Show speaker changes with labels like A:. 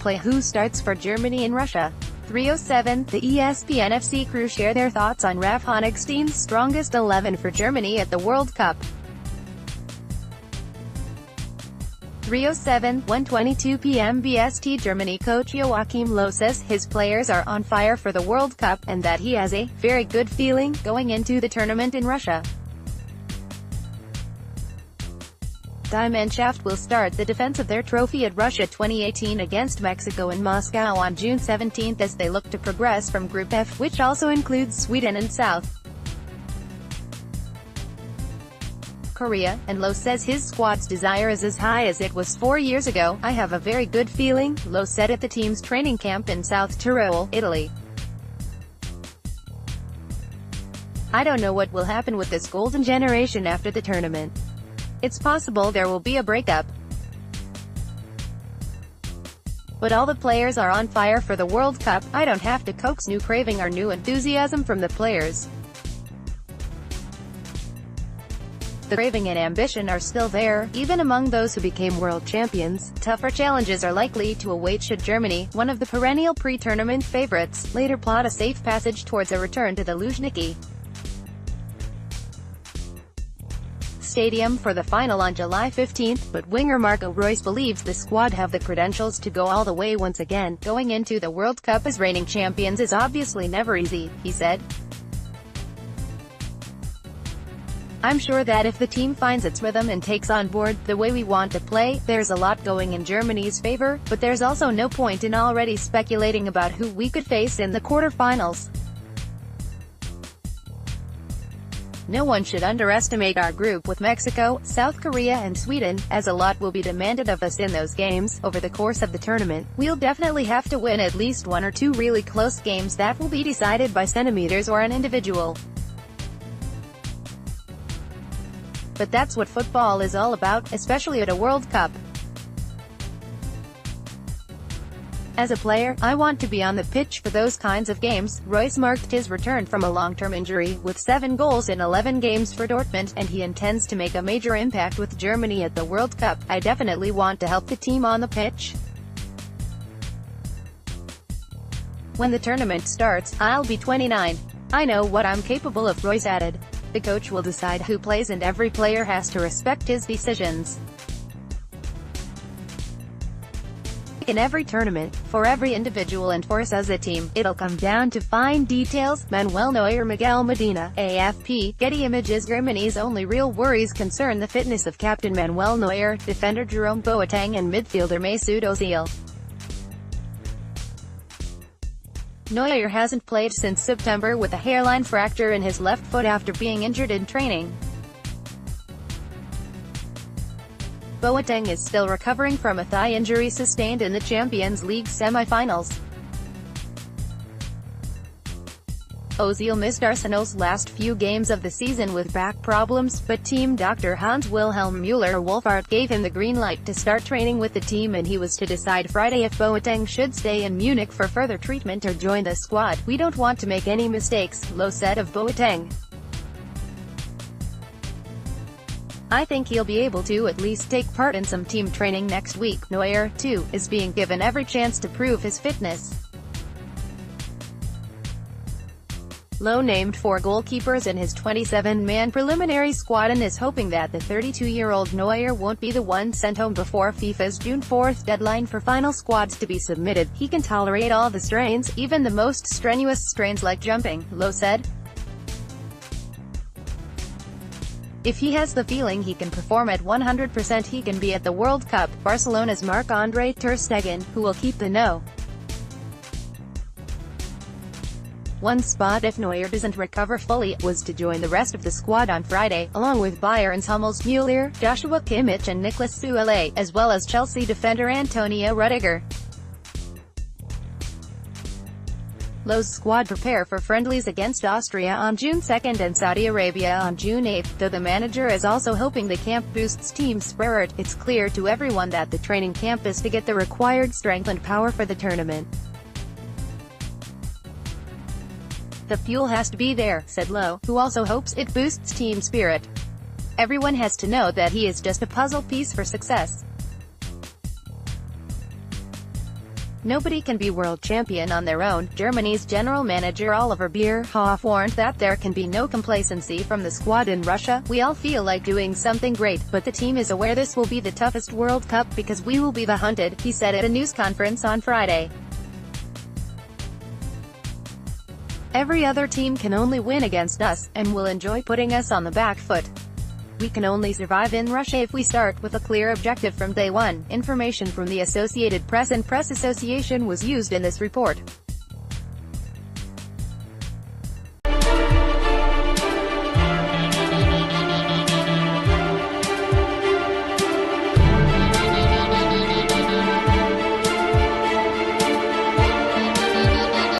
A: playWho starts for Germany and Russia. 3:07, the ESPN FC crew share their thoughts on Raf Honigstein's strongest 11 for Germany at the World Cup. 3:07, 1:22 p.m. BSTGermany coach Joachim Low says his players are on fire for the World Cup, and that he has a very good feeling going into the tournament in Russia. Die Mannschaft will start the defense of their trophy at Russia 2018 against Mexico in Moscow on June 17 as they look to progress from Group F, which also includes Sweden and South Korea, and Low says his squad's desire is as high as it was 4 years ago. "I have a very good feeling," Low said at the team's training camp in South Tyrol, Italy. "I don't know what will happen with this golden generation after the tournament. It's possible there will be a breakup. But all the players are on fire for the World Cup. I don't have to coax new craving or new enthusiasm from the players. The craving and ambition are still there, even among those who became world champions. Tougher challenges are likely to await should Germany, one of the perennial pre-tournament favorites, later plot a safe passage towards a return to the Luzhniki Stadium for the final on July 15, but winger Marco Reus believes the squad have the credentials to go all the way once again. Going into the World Cup as reigning champions is obviously never easy," he said. "I'm sure that if the team finds its rhythm and takes on board the way we want to play, there's a lot going in Germany's favor, but there's also no point in already speculating about who we could face in the quarterfinals. No one should underestimate our group with Mexico, South Korea and Sweden, as a lot will be demanded of us in those games. Over the course of the tournament, we'll definitely have to win at least one or two really close games that will be decided by centimeters or an individual. But that's what football is all about, especially at a World Cup. As a player, I want to be on the pitch for those kinds of games." Reus marked his return from a long-term injury, with 7 goals in 11 games for Dortmund, and he intends to make a major impact with Germany at the World Cup. "I definitely want to help the team on the pitch. When the tournament starts, I'll be 29. I know what I'm capable of," Reus added. "The coach will decide who plays and every player has to respect his decisions. In every tournament, for every individual and for us as a team, it'll come down to fine details." Manuel Neuer. Miguel Medina, AFP, Getty Images. Germany's only real worries concern the fitness of captain Manuel Neuer, defender Jerome Boateng and midfielder Mesut Ozil. Neuer hasn't played since September with a hairline fracture in his left foot after being injured in training. Boateng is still recovering from a thigh injury sustained in the Champions League semi-finals. Ozil missed Arsenal's last few games of the season with back problems, but team doctor Hans-Wilhelm Müller-Wohlfahrt gave him the green light to start training with the team, and he was to decide Friday if Boateng should stay in Munich for further treatment or join the squad. "We don't want to make any mistakes," Low said of Boateng. "I think he'll be able to at least take part in some team training next week." Neuer, too, is being given every chance to prove his fitness. Low named 4 goalkeepers in his 27-man preliminary squad and is hoping that the 32-year-old Neuer won't be the one sent home before FIFA's June 4 deadline for final squads to be submitted. "He can tolerate all the strains, even the most strenuous strains like jumping," Low said. "If he has the feeling he can perform at 100%, he can be at the World Cup." Barcelona's Marc-Andre ter Stegen, who will keep the no. 1 spot if Neuer doesn't recover fully, was to join the rest of the squad on Friday, along with Bayern's Hummels, Müller, Joshua Kimmich and Nicolas Süle, as well as Chelsea defender Antonio Rudiger. Low's squad prepare for friendlies against Austria on June 2 and Saudi Arabia on June 8, though the manager is also hoping the camp boosts team spirit. "It's clear to everyone that the training camp is to get the required strength and power for the tournament. The fuel has to be there," said Low, who also hopes it boosts team spirit. "Everyone has to know that he is just a puzzle piece for success. Nobody can be world champion on their own. Germany's general manager Oliver Bierhoff warned that there can be no complacency from the squad in Russia. We all feel like doing something great, but the team is aware this will be the toughest World Cup because we will be the hunted, he said at a news conference on Friday. Every other team can only win against us, and will enjoy putting us on the back foot. We can only survive in Russia if we start with a clear objective from day one. Information from the Associated Press and Press Association was used in this report.